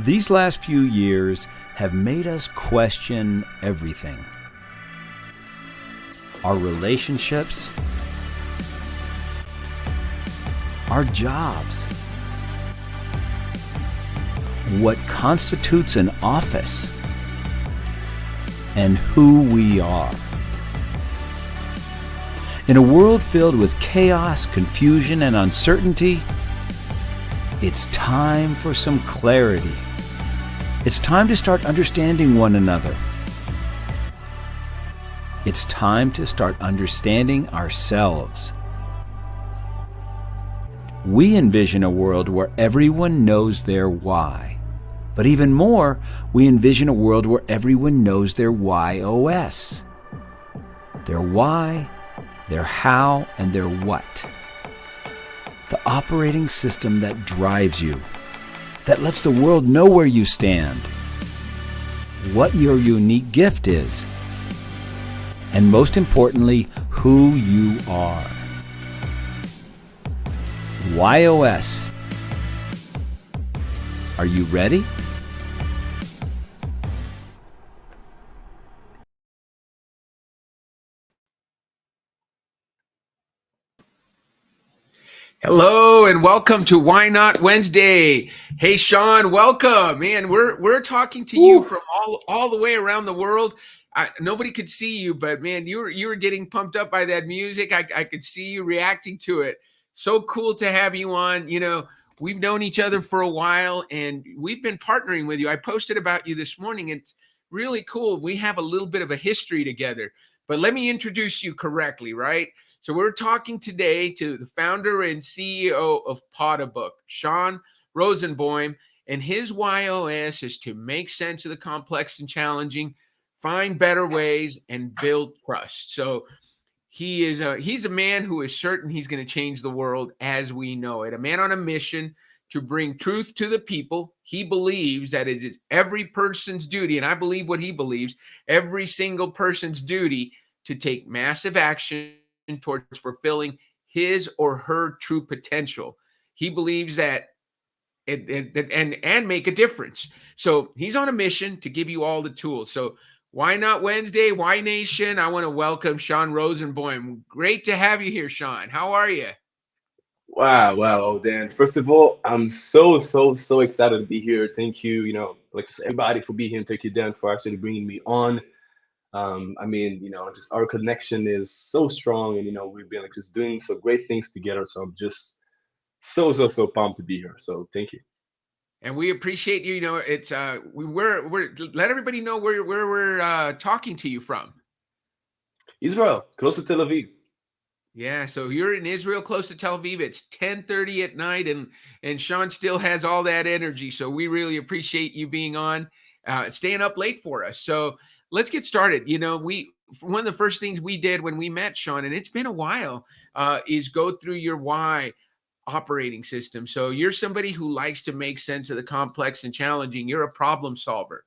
These last few years have made us question everything. Our relationships, our jobs, what constitutes an office, and who we are. In a world filled with chaos, confusion, and uncertainty, it's time for some clarity. It's time to start understanding one another. It's time to start understanding ourselves. We envision a world where everyone knows their why. But even more, we envision a world where everyone knows their WHY.os. Their why, their how, and their what. The operating system that drives you, that lets the world know where you stand, what your unique gift is, and most importantly, who you are. WHY.os. Are you ready? Hello and welcome to Why Not Wednesday. Hey Sean, welcome. Man, we're talking to you from all the way around the world. Nobody could see you, but man, you were getting pumped up by that music. I could see you reacting to it. So cool to have you on. You know, we've known each other for a while and we've been partnering with you. I posted about you this morning. It's really cool. We have a little bit of a history together. But let me introduce you correctly, right? So we're talking today to the founder and CEO of Book, Sean Rosenboim, and his WHY.os is to make sense of the complex and challenging, find better ways, and build trust. So he's a man who is certain he's going to change the world as we know it. A man on a mission to bring truth to the people. He believes that it is every person's duty, and I believe what he believes, every single person's duty to take massive action towards fulfilling his or her true potential. He believes that and make a difference. So he's on a mission to give you all the tools. So Why Not Wednesday, Why Nation? I want to welcome Sean Rosenboim. Great to have you here, Sean. How are you? Wow, Dan. First of all, I'm so excited to be here. Thank you, like just everybody for being here. Thank you, Dan, for actually bringing me on. Just our connection is so strong, and we've been like just doing some great things together. So I'm just so pumped to be here. So thank you. And we appreciate you. You know, it's we're let everybody know where we're talking to you from. Israel, close to Tel Aviv. Yeah, so you're in Israel, close to Tel Aviv. It's 10:30 at night, and Sean still has all that energy. So we really appreciate you being on, staying up late for us. So let's get started. You know, one of the first things we did when we met, Sean, and it's been a while, is go through your why operating system. So you're somebody who likes to make sense of the complex and challenging. You're a problem solver.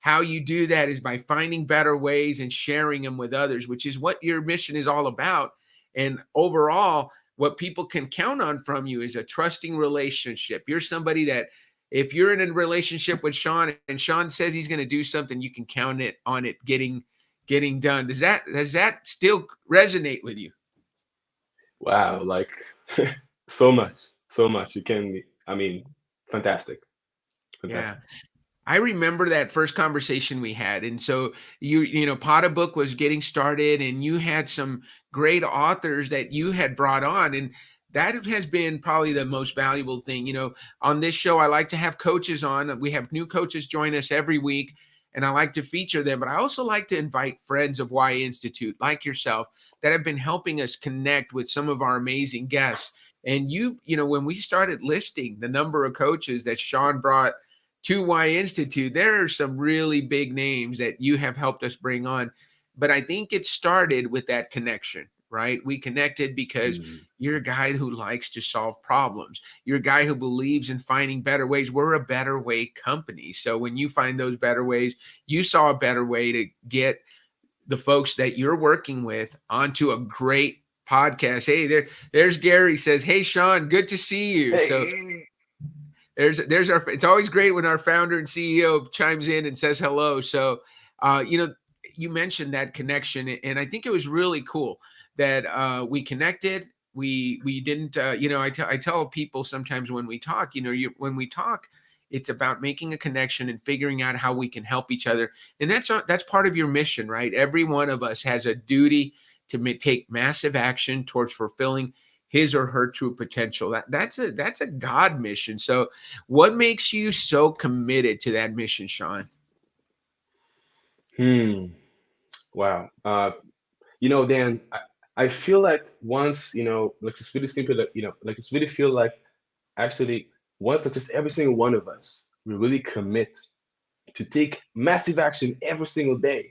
How you do that is by finding better ways and sharing them with others, which is what your mission is all about. And overall, what people can count on from you is a trusting relationship. You're somebody that if you're in a relationship with Sean and Sean says he's going to do something, you can count on it getting done. Does that still resonate with you? Wow, like so much. Fantastic. Yeah. I remember that first conversation we had. And so Book was getting started and you had some great authors that you had brought on. And that has been probably the most valuable thing. You know, on this show, I like to have coaches on. We have new coaches join us every week and I like to feature them. But I also like to invite friends of Why Institute like yourself that have been helping us connect with some of our amazing guests. And when we started listing the number of coaches that Sean brought to Why Institute, there are some really big names that you have helped us bring on. But I think it started with that connection, right? We connected because you're a guy who likes to solve problems. You're a guy who believes in finding better ways. We're a better way company. So when you find those better ways, you saw a better way to get the folks that you're working with onto a great podcast. Hey, there's Gary says, "Hey, Sean, good to see you." Hey. So There's our. It's always great when our founder and CEO chimes in and says hello. So, you know, you mentioned that connection, and I think it was really cool that we connected. We didn't. You know, I tell people sometimes when we talk, you know, when we talk, it's about making a connection and figuring out how we can help each other, and that's part of your mission, right? Every one of us has a duty to take massive action towards fulfilling his or her true potential. That's a God mission. So what makes you so committed to that mission, Sean? Hmm. Wow. Dan, I feel like once, like just really simple, like, like just really feel like actually once like just every single one of us, we really commit to take massive action every single day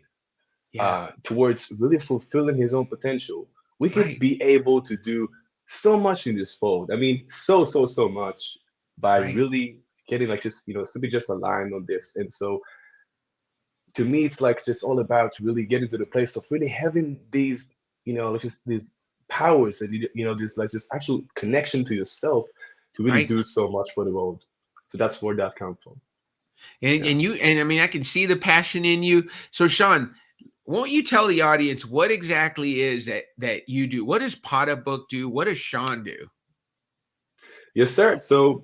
Yeah, towards really fulfilling his own potential, we could right, be able to do so much in this world. I mean, so much by right, really getting like just, simply just aligned on this. And so to me, it's like just all about really getting to the place of really having these, like just these powers and, this like just actual connection to yourself to really right. do so much for the world. So that's where that comes from. And Yeah. and I mean I can see the passion in you. So Sean, won't you tell the audience what exactly is that you do? What does Potta Book do? What does Sean do? Yes, sir. So,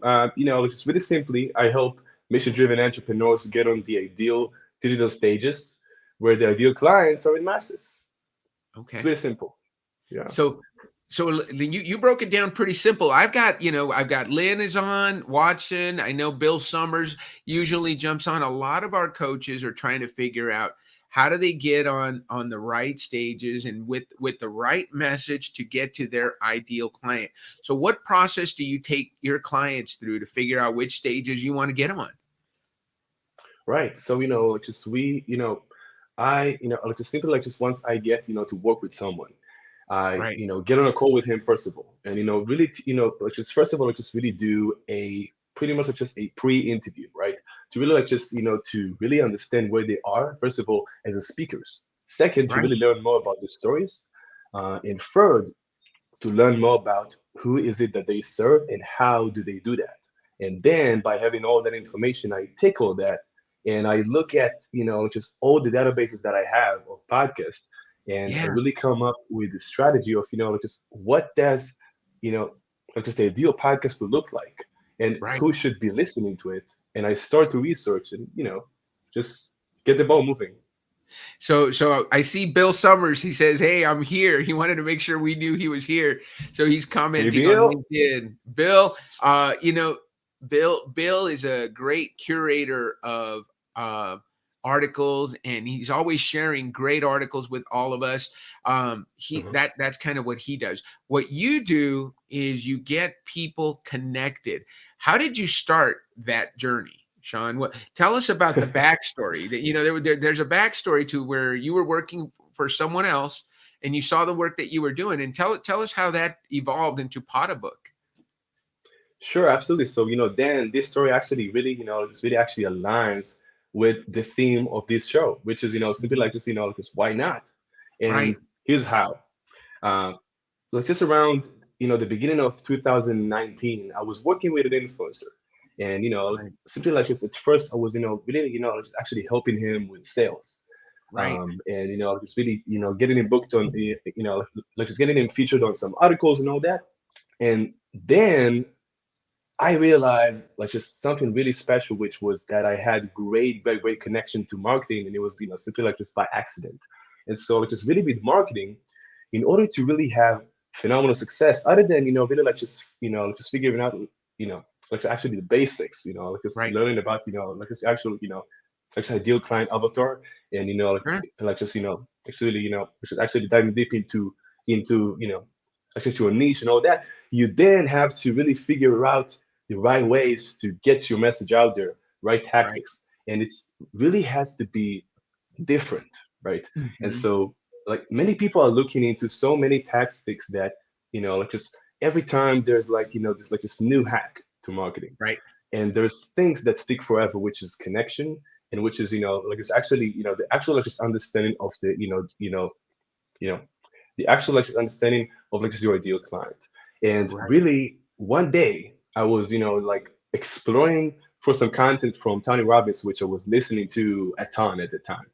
just really simply, I help mission-driven entrepreneurs get on the ideal digital stages where the ideal clients are in masses. It's Okay. very simple. Yeah. So you broke it down pretty simple. I've got Lynn is on, Watson. I know Bill Summers usually jumps on. A lot of our coaches are trying to figure out how do they get on the right stages and with the right message to get to their ideal client. So what process do you take your clients through to figure out which stages you want to get them on? Right. So, just we, like just simply like just once I get, to work with someone, I, Right. get on a call with him first of all, and really, like just first of all, like just really do a pretty much like just a pre-interview, right? To really like just to really understand where they are first of all as a speakers. Second, to Right. really learn more about the stories, and third, to learn more about who is it that they serve and how do they do that. And then by having all that information, I take all that and I look at, just all the databases that I have of podcasts, and I Yeah. really come up with the strategy of, like just what does, like just the ideal podcast would look like and Right. who should be listening to it. And I start to research and, just get the ball moving. So I see Bill Summers. He says, "Hey, I'm here." He wanted to make sure we knew he was here, so he's Hey, commenting on Bill. LinkedIn. Bill, Bill is a great curator of uh, articles, and he's always sharing great articles with all of us. Mhm. That's kind of what he does. What you do is you get people connected. How did you start that journey? Sean, what tell us about the backstory that there's a backstory to where you were working for someone else and you saw the work that you were doing, and tell us how that evolved into Potta Book. Sure, absolutely. So, Dan, this story actually really, just really actually aligns with the theme of this show, which is, simply Mhm. like just, just why not? And Right, here's how. Uh, like just around, the beginning of 2019, I was working with an influencer. And, right, simply like just at first I was, really, just actually helping him with sales. right, And, just really, getting him booked on, like just getting him featured on some articles and all that. And then I realized like just something really special, which was that I had great connection to marketing, and it was simply like just by accident. And so like just really with marketing, in order to really have phenomenal success, other than really like just just figuring out you know like actually the basics, like just right. learning about like just actual like just ideal client avatar, and Sure. like just actually which is actually diving deep into like to a niche and all that. You then have to really figure out the right ways to get your message out there, right Right. tactics, and it's really has to be different, right? And Mhm. so like many people are looking into so many tactics that like just every time there's like this like this new hack to marketing, Right. and there's things that stick forever, which is connection, and which is like it's actually the actual like just understanding of the you know the actual like just understanding of like just your ideal client. And Right. really one day I was like exploring for some content from Tony Robbins, which I was listening to a ton at the time.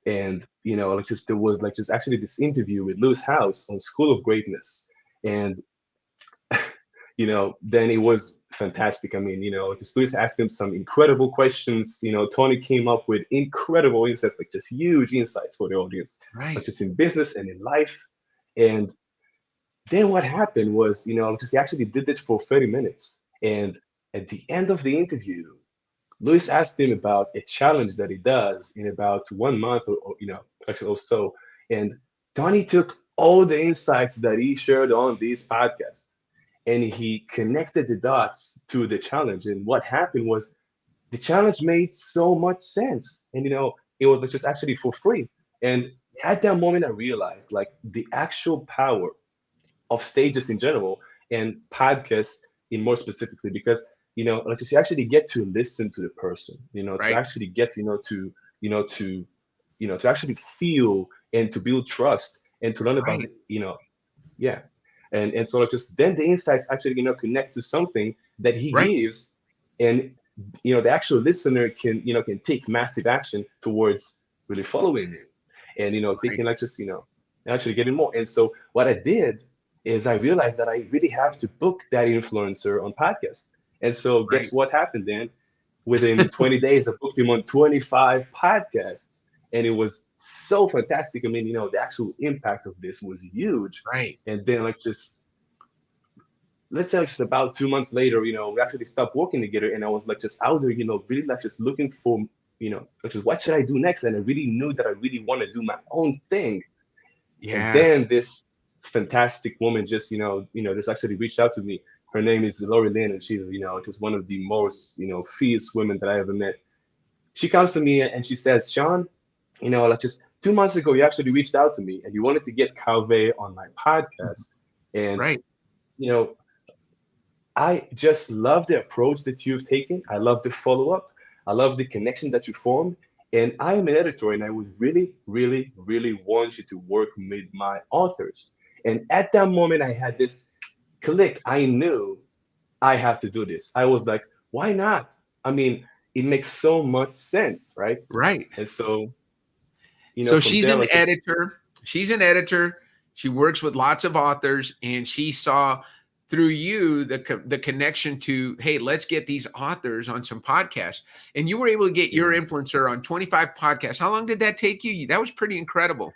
And like just there was like just actually this interview with Lewis House on School of Greatness, and then it was fantastic. I mean, because Lewis asked him some incredible questions. Tony came up with incredible insights, like just huge insights for the audience, Right. not just in business and in life. And then what happened was, just he actually did it for 30 minutes. And at the end of the interview, Lewis asked him about a challenge that he does in about 1 month actually or so. And Tony took all the insights that he shared on these podcasts and he connected the dots to the challenge. And what happened was the challenge made so much sense. And, it was just actually for free. And at that moment, I realized like the actual power of stages in general and podcasts in more specifically, because like you actually get to listen to the person, to Right. actually get to actually feel and to build trust and to learn about Right. yeah. And so just then the insights actually connect to something that he Right. gives, and the actual listener can take massive action towards really following him, and Right. taking like just actually getting more. And so what I did is I realized that I really have to book that influencer on podcasts. And so Right. guess what happened then? Within 20 days, I booked him on 25 podcasts. And it was so fantastic. I mean, the actual impact of this was huge. Right. And then like just let's say like just about 2 months later, we actually stopped working together, and I was like just out there, really like just looking for, like just what should I do next? And I really knew that I really want to do my own thing. And Yeah. then this fantastic woman just, just actually reached out to me. Her name is Lori Lynn, and she's, just one of the most, fierce women that I ever met. She comes to me and she says, Sean, like just 2 months ago, you actually reached out to me and you wanted to get Calvé on my podcast. And, Right. you know, I just love the approach that you've taken. I love the follow up. I love the connection that you formed. And I am an editor, and I would really, really, really want you to work with my authors. And at that moment, I had this click. I knew I have to do this. I was like, why not? I mean, it makes so much sense, right? Right. And so, So from she's there, an like, just editor. She's an editor. She works with lots of authors, and she saw through you the connection to, hey, let's get these authors on some podcasts. And you were able to get your yeah, influencer on 25 podcasts. How long did that take you? That was pretty incredible.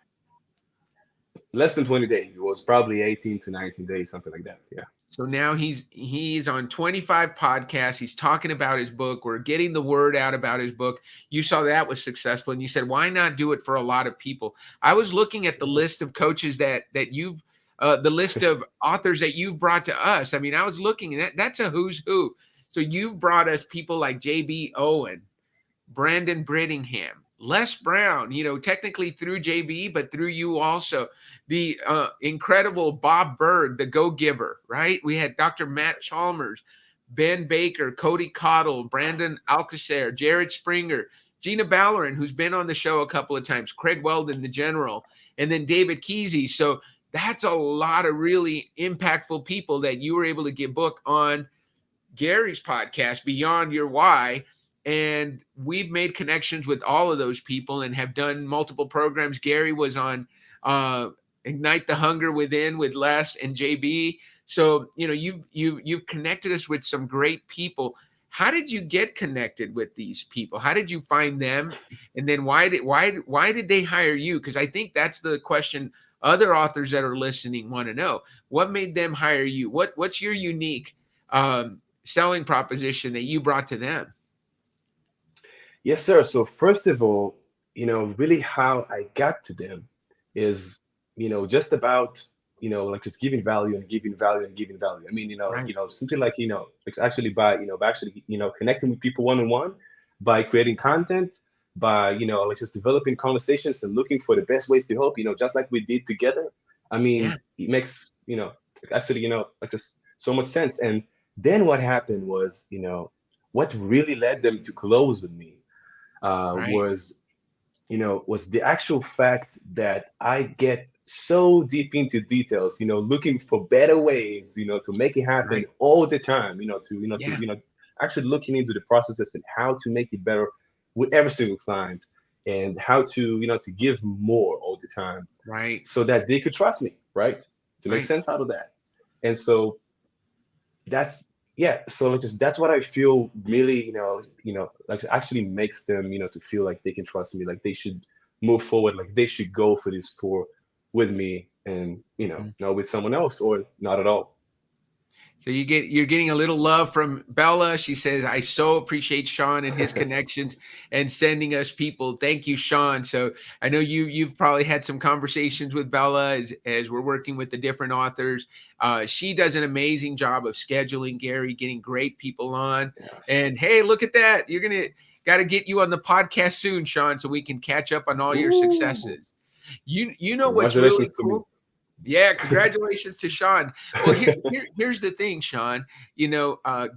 less than 20 days. It was probably 18 to 19 days, something like that. Yeah. So now he's on 25 podcasts. He's talking about his book. We're getting the word out about his book. You saw that was successful, and you said, "Why not do it for a lot of people?" I was looking at the list of coaches that you've, the list of authors that you've brought to us. I mean, I was looking, and that's a who's who. So you've brought us people like JB Owen, Brandon Brittingham, Les Brown, technically through JB, but through you also. The incredible Bob Berg, the Go Giver, right? We had Dr. Matt Chalmers, Ben Baker, Cody Cottle, Brandon Alcacer, Jared Springer, Gina Ballerin, who's been on the show a couple of times, Craig Weldon, the general, and then David Kesey. So that's a lot of really impactful people that you were able to get book on Gary's podcast, Beyond Your Why. And we've made connections with all of those people and have done multiple programs. Gary was on Ignite the Hunger Within with Les and JB. So, you've connected us with some great people. How did you get connected with these people? How did you find them? And then why did they hire you? Because I think that's the question other authors that are listening want to know. What made them hire you? What's your unique selling proposition that you brought to them? Yes, sir. So first of all, really how I got to them is, just about, like just giving value and giving value and giving value. I mean, Right. something like, like actually by actually, connecting with people one on one, by creating content, by, like just developing conversations and looking for the best ways to help, just like we did together. I Yeah. mean, it makes, actually, like just so much sense. And then what happened was, what really led them to close with me Right. was was the actual fact that I get so deep into details, looking for better ways, to make it happen Right. all the time, Yeah. actually looking into the processes and how to make it better with every single client, and how to, to give more all the time Right. so that they could trust me, right? To make Right. sense out of that. And so that's yeah, so like just that's what I feel really, like actually makes them, to feel like they can trust me, like they should move forward, like they should go for this tour with me, and not with someone else or not at all. So you're getting a little love from Bella. She says, "I so appreciate Sean and his connections and sending us people. Thank you, Sean." So I know you've probably had some conversations with Bella as we're working with the different authors. She does an amazing job of scheduling Gary, getting great people on. Yes. And hey, look at that! You're gonna got to get you on the podcast soon, Sean, so we can catch up on all your Ooh, successes. You know what's really congratulations to me. cool? Yeah, congratulations to Sean. Well, here's the thing, Sean.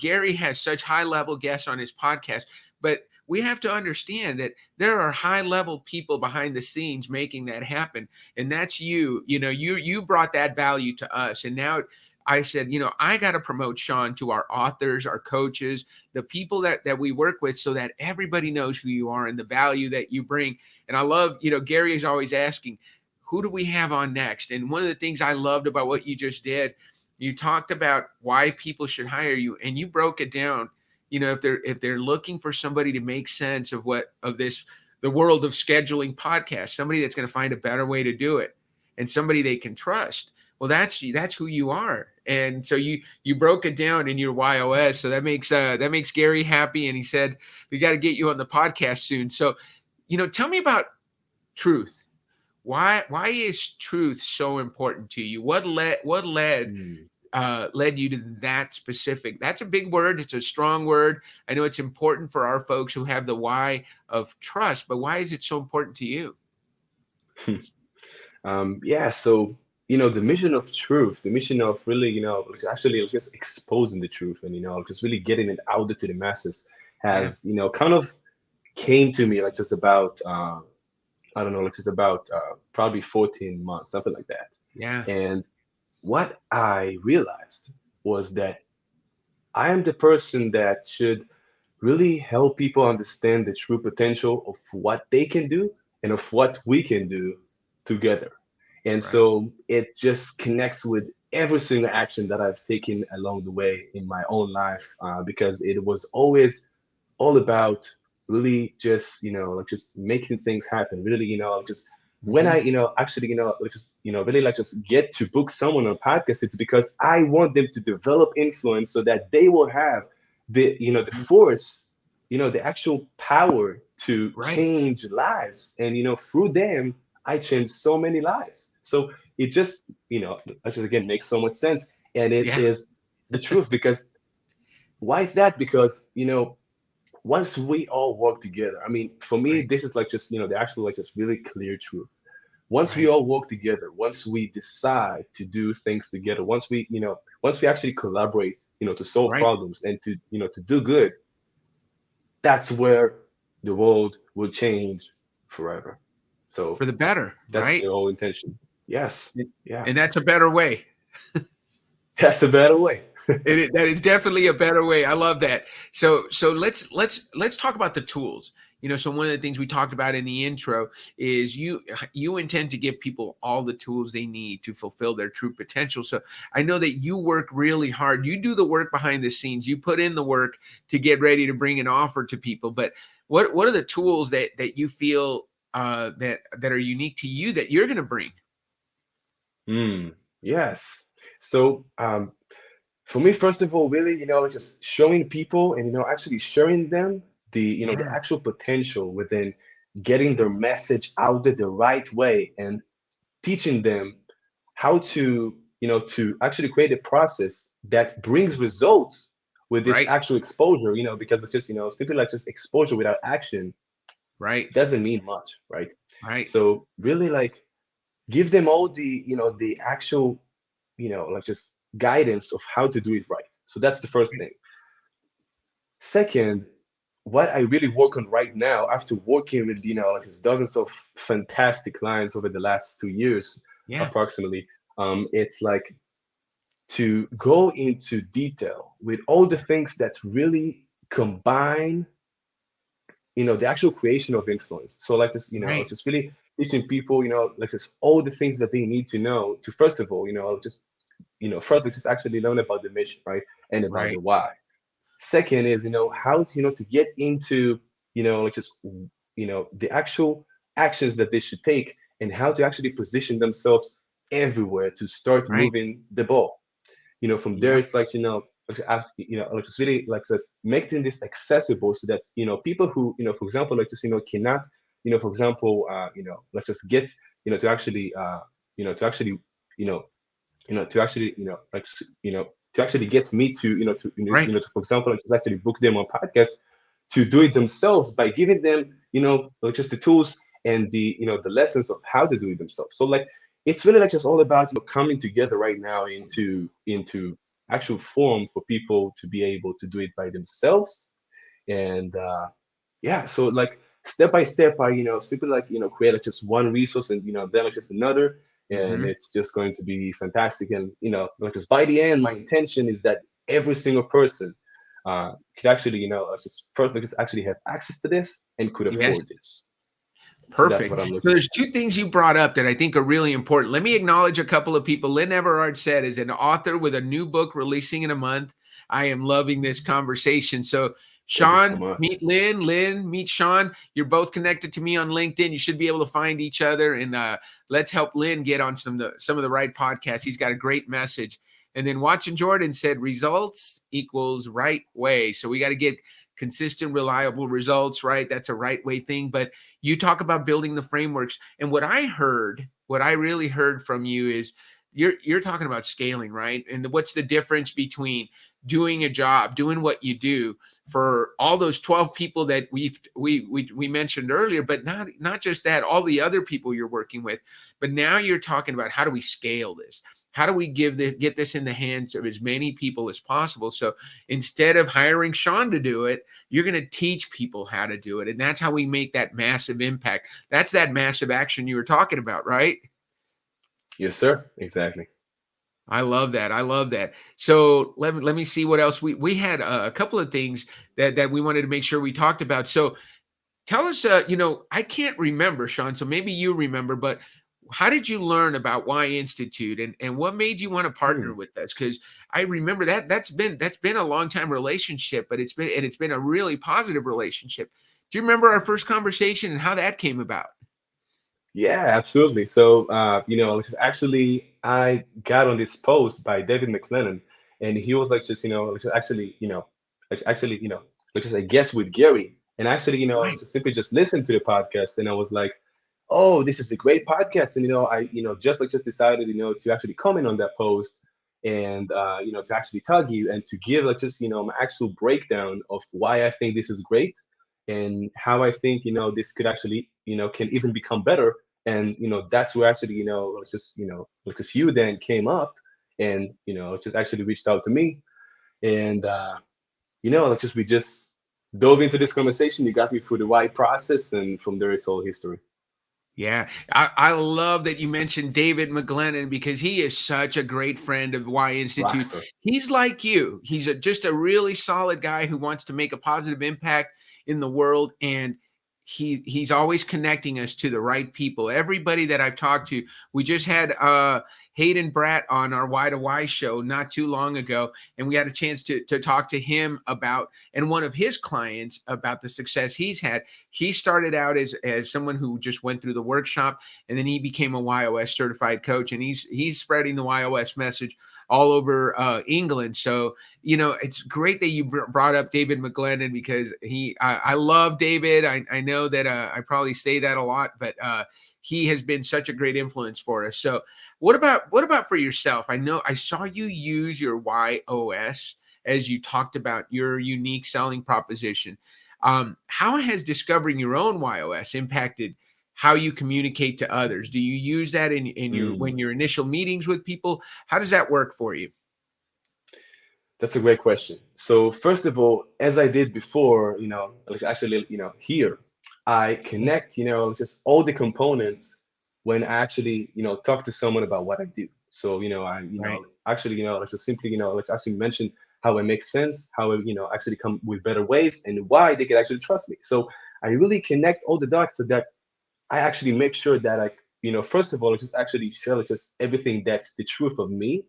Gary has such high level guests on his podcast, but we have to understand that there are high level people behind the scenes making that happen, and that's you. You brought that value to us, and now I said, I got to promote Sean to our authors, our coaches, the people that we work with, so that everybody knows who you are and the value that you bring. And I love, Gary is always asking, who do we have on next? And one of the things I loved about what you just did, you talked about why people should hire you, and you broke it down. If they're looking for somebody to make sense of the world of scheduling podcasts, somebody that's going to find a better way to do it, and somebody they can trust. Well, that's who you are. And so you broke it down in your WHY.os. So that makes Gary happy, and he said we got to get you on the podcast soon. So, tell me about truth. Why is truth so important to you? Mm. Led you to that specific? That's a big word. It's a strong word. I know it's important for our folks who have the why of trust, but why is it so important to you? Yeah, so the mission of truth, the mission of really, like, actually just exposing the truth, and just really getting it out there to the masses Yeah. has, kind of came to me like just about I don't know, like just about probably 14 months, something like that. Yeah. And what I realized was that I am the person that should really help people understand the true potential of what they can do and of what we can do together. And Right. so it just connects with every single action that I've taken along the way in my own life, because it was always all about really just, like just making things happen. Really, just when I, Hmm. actually, like just, really like just get to book someone on podcast, it's because I want them to develop influence so that they will have the force, the actual power to Right. change lives. And through them I changed so many lives. So it just, actually again makes so much sense. And it Yeah. is the truth, because why is that? Because once we all work together, I mean, for me, Right. this is like just, the actual like just really clear truth. Once we Right. all work together, once we decide to do things together, once we actually collaborate, to solve Right. problems and to, to do good, that's where the world will change forever. So For the better. that's Right. the whole intention. Yes. Yeah. And that's a better way. That's a better way. That is definitely a better way. I love that. So let's talk about the tools. So one of the things we talked about in the intro is you intend to give people all the tools they need to fulfill their true potential. So I know that you work really hard. You do the work behind the scenes. You put in the work to get ready to bring an offer to people. But what are the tools that you feel that are unique to you that you're going to bring? Mm, yes. So for me, first of all, really, just showing people and actually showing them the Yeah. actual potential within getting their message out there the right way, and teaching them how to to actually create a process that brings results with this Right. actual exposure. Because it's just simply like just exposure without action Right. doesn't mean much, right? Right. So really, like, give them all the actual like just guidance of how to do it right. So that's the first thing. Second, what I really work on right now, after working with, like just dozens of fantastic clients over the last 2 years, Yeah. approximately, it's like to go into detail with all the things that really combine, the actual creation of influence. So like this, Right. just really teaching people, like just all the things that they need to know to, first of all, just, first, like just actually learn about the mission, right? And about the Right. why. Second is, how to, to get into, like just, the actual actions that they should take, and how to actually position themselves everywhere to start Right. moving the ball. From there, Yep. it's like, like, like just really like just making this accessible, so that, people who, for example, like just, cannot, for example, like just get, to actually, to actually, you know, to actually, like, to actually get me to, Right. to, for example, like just actually book them on podcast, to do it themselves by giving them, like just the tools and the, the lessons of how to do it themselves. So like, it's really like just all about, coming together right now into actual form for people to be able to do it by themselves. And yeah, so like step by step, I, simply like, create like just one resource, and, then like just another, and Hmm. it's just going to be fantastic. And, like just by the end, my intention is that every single person could actually, like just first, like just actually have access to this and could Yes. afford this. So that's Perfect. what I'm So looking there's for. two things you brought up that I think are really important. Let me acknowledge a couple of people. Lynn Everard said is an author with a new book releasing in a month. I am loving this conversation. So Thank you so Sean, much. meet Lynn. Lynn, meet Sean. You're both connected to me on LinkedIn. You should be able to find each other. And let's help Lynn get on some of the right podcasts. He's got a great message. And then Watson Jordan said results equals right way. So we got to get consistent, reliable results, right? That's a right way thing. But you talk about building the frameworks, and what I really heard from you is you're talking about scaling, right? And what's the difference between doing a job, doing what you do for all those 12 people that we mentioned earlier, but not just that, all the other people you're working with, but now you're talking about how do we scale this? How do we get this in the hands of as many people as possible? So instead of hiring Sean to do it, you're going to teach people how to do it. And that's how we make that massive impact. That's that massive action you were talking about, right? Yes, sir. Exactly. I love that. I love that. So let me see what else we had a couple of things that we wanted to make sure we talked about. So tell us, I can't remember, Sean, so maybe you remember, but how did you learn about Y Institute, and what made you want to partner Hmm. with us? Because I remember that's been a long time relationship, but it's been a really positive relationship. Do you remember our first conversation and how that came about? Yeah, absolutely. So, which is actually, I got on this post by David McLennan, and he was like, just, which is actually, actually, which is a guest with Gary, and actually, Right. just simply just listened to the podcast, and I was like, oh, this is a great podcast, and, I, just like just decided, to actually comment on that post, and, to actually tag you and to give like just, my actual breakdown of why I think this is great, and how I think, this could actually, can even become better. And, that's where actually, it's just, because you then came up, and, just actually reached out to me. And like just we just dove into this conversation. You got me through the why process, and from there it's all history. Yeah, I love that you mentioned David McGlennon because he is such a great friend of Y Institute. Rockstar. He's like you. He's just a really solid guy who wants to make a positive impact in the world, and he's always connecting us to the right people. Everybody that I've talked to, we just had Hayden Bratt on our Y to Y show not too long ago, and we had a chance to talk to him about, and one of his clients, about the success he's had. He started out as someone who just went through the workshop, and then he became a WHY.os certified coach, and he's spreading the WHY.os message all over England. So it's great that you brought up David McGlennon because I love David. I know that I probably say that a lot, but he has been such a great influence for us. So what about for yourself? I know I saw you use your WHY.os as you talked about your unique selling proposition. How has discovering your own WHY.os impacted how you communicate to others? Do you use that in your Mm. when your initial meetings with people? How does that work for you? That's a great question. So first of all, as I did before, like actually, here, I connect, just all the components when I actually, talk to someone about what I do. So, Right. actually, like just simply, like actually mention how it makes sense, how I, actually come with better ways and why they can actually trust me. So I really connect all the dots so that I actually make sure that I, first of all, I just actually share like just everything that's the truth of me,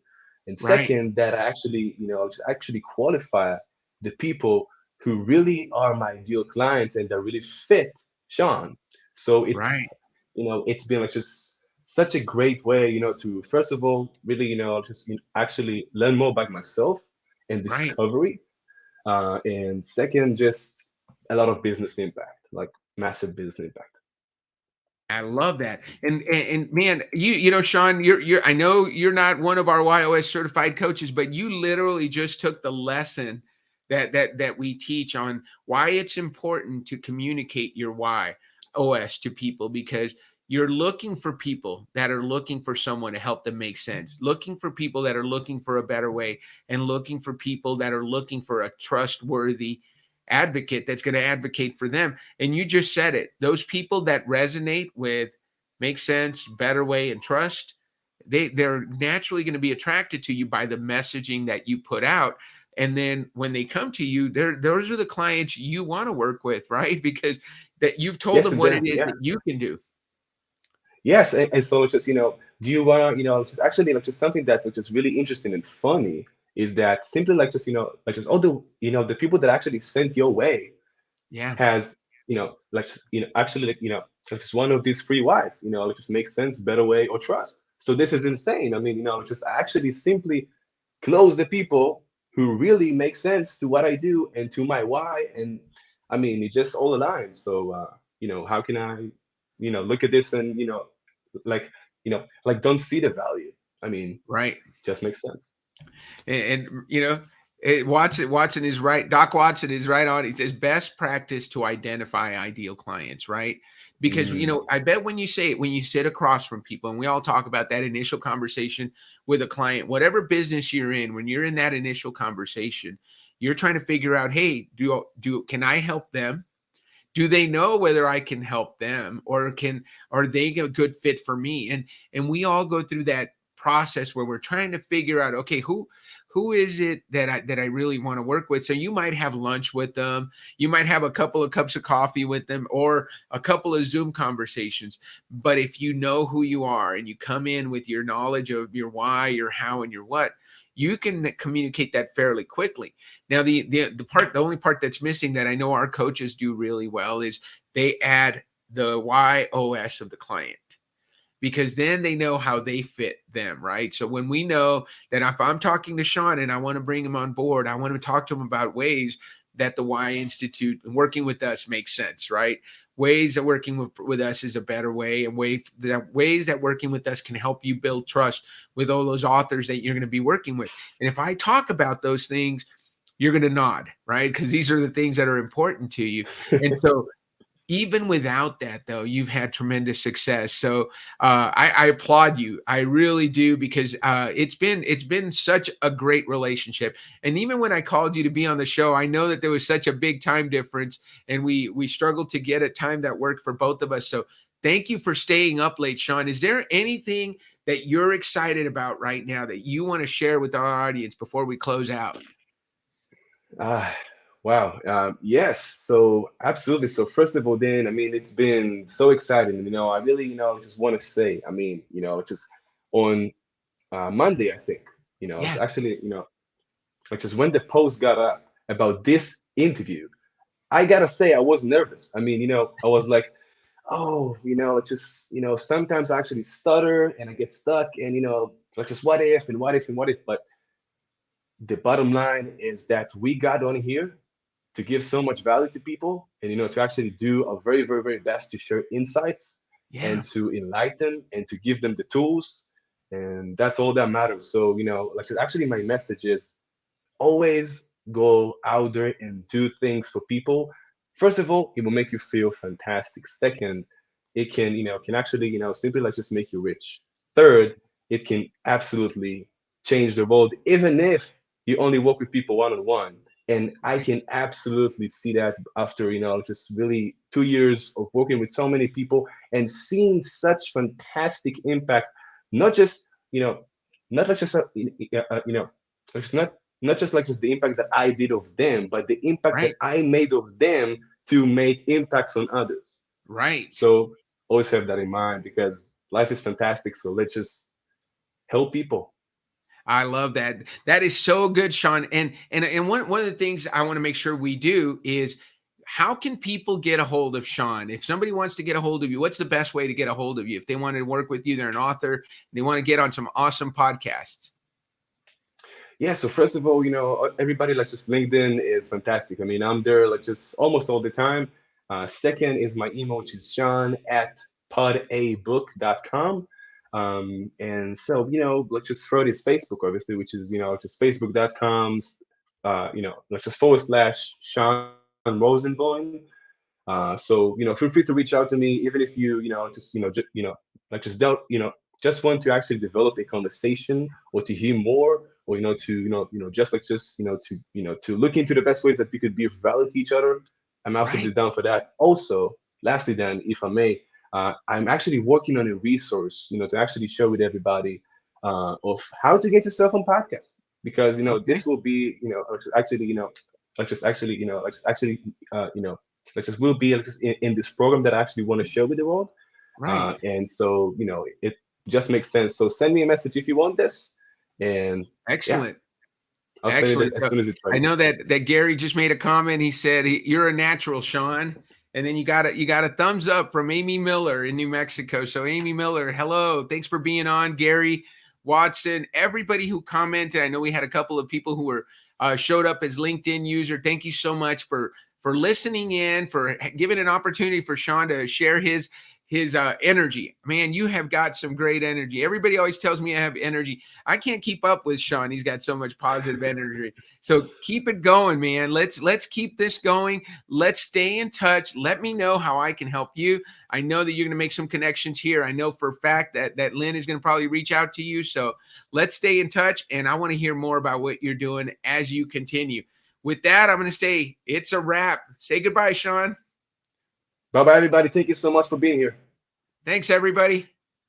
and Right. second, that I actually, just actually qualify the people who really are my ideal clients and that really fit Sean. So Right. it's been like just such a great way, to first of all, really, just actually learn more about myself and Right. discovery, and second, just a lot of business impact, like massive business impact. I love that. And man, you know, Sean, you're I know you're not one of our WHY.os certified coaches, but you literally just took the lesson that we teach on why it's important to communicate your WHY.os to people, because you're looking for people that are looking for someone to help them make sense, looking for people that are looking for a better way, and looking for people that are looking for a trustworthy advocate that's going to advocate for them. And you just said it. Those people that resonate with make sense, better way, and trust, they're naturally going to be attracted to you by the messaging that you put out. And then when they come to you, those are the clients you want to work with, right? Because that you've told Yes, them what it exactly. is Yeah. that you can do. Yes, and so it's just, do you want to, just actually like just something that's like just really interesting and funny is that simply like just, like just all the, the people that actually sent your way Yeah. has, like, actually, like, like just one of these three whys, like just makes sense, better way, or trust. So this is insane. I mean, just actually simply close the people who really make sense to what I do and to my why. And I mean, it just all aligns. So, how can I, look at this and, like, like don't see the value. I mean, Right. just makes sense. And you know, Watson is right. Doc Watson is right on. He says best practice to identify ideal clients, right? Because Mm, I bet when you say it, when you sit across from people, and we all talk about that initial conversation with a client, whatever business you're in, when you're in that initial conversation, you're trying to figure out, hey, do can I help them? Do they know whether I can help them, or are they a good fit for me? And we all go through that process where we're trying to figure out, okay, who is it that I really want to work with? So you might have lunch with them, you might have a couple of cups of coffee with them, or a couple of Zoom conversations. But if you know who you are and you come in with your knowledge of your why, your how, and your what, you can communicate that fairly quickly. Now, the only part that's missing that I know our coaches do really well is they add the WHY.os of the client, because then they know how they fit them, right? So when we know that if I'm talking to Sean and I want to bring him on board, I want to talk to him about ways that the Y Institute and working with us makes sense, right? Ways that working with us is a better way, and ways that working with us can help you build trust with all those authors that you're going to be working with. And if I talk about those things, you're going to nod, right? Because these are the things that are important to you. And so even without that, though, you've had tremendous success. So I applaud you. I really do, because it's been such a great relationship. And even when I called you to be on the show, I know that there was such a big time difference, and we struggled to get a time that worked for both of us. So thank you for staying up late, Sean. Is there anything that you're excited about right now that you want to share with our audience before we close out? ah, wow. Yes. So absolutely. So first of all, then, I mean, it's been so exciting. I really, just want to say, I mean, just on Monday, I think, it's Yeah. actually, like just when the post got up about this interview, I gotta say I was nervous. I mean, I was like, oh, it's just, sometimes I actually stutter and I get stuck, and like just what if and what if and what if. But the bottom line is that we got on here to give so much value to people, and to actually do our very, very, very best to share insights and Yeah. to enlighten and to give them the tools, and that's all that matters. So like actually my message is always go out there and do things for people. First of all, it will make you feel fantastic. Second, it can actually simply like just make you rich. Third, it can absolutely change the world, even if you only work with people one-on-one. And I can absolutely see that after, just really 2 years of working with so many people and seeing such fantastic impact, not just, not like just, it's not just like just the impact that I did of them, but the impact that Right. I made of them to make impacts on others. Right. So always have that in mind because life is fantastic. So let's just help people. I love that. That is so good, Sean. And one of the things I want to make sure we do is, how can people get a hold of Sean? If somebody wants to get a hold of you, what's the best way to get a hold of you? If they want to work with you, they're an author, they want to get on some awesome podcasts. Yeah, so first of all, everybody, like, just LinkedIn is fantastic. I mean, I'm there like just almost all the time. Second is my email, which is sean@podabook.com. And so, let's just throw this Facebook, obviously, which is, just facebook.com, let's just /Sean Rosenboim. So, feel free to reach out to me, even if you, like just don't, just want to actually develop a conversation or to hear more, or, to, just, to look into the best ways that we could be of value to each other. I'm absolutely Right. down for that. Also, lastly, Dan, if I may, I'm actually working on a resource, to actually share with everybody of how to get yourself on podcasts, because, Okay. this will be, actually, like just actually, like just actually, like just will be like just in this program that I actually want to share with the world. Right. And so, it just makes sense. So send me a message if you want this. And yeah, Excellent. I'll send it Excellent. as So soon as it's I ready. know that Gary just made a comment. He said, "You're a natural, Sean." And then you got a thumbs up from Amy Miller in New Mexico. So Amy Miller, hello, thanks for being on. Gary Watson, everybody who commented. I know we had a couple of people who were showed up as LinkedIn user. Thank you so much for listening in, for giving an opportunity for Sean to share his energy. Man, you have got some great energy. Everybody always tells me I have energy. I can't keep up with Sean. He's got so much positive energy. So keep it going, man. Let's keep this going. Let's stay in touch. Let me know how I can help you. I know that you're going to make some connections here. I know for a fact that Lynn is going to probably reach out to you. So let's stay in touch. And I want to hear more about what you're doing as you continue. With that, I'm going to say it's a wrap. Say goodbye, Sean. Bye bye, everybody. Thank you so much for being here. Thanks, everybody.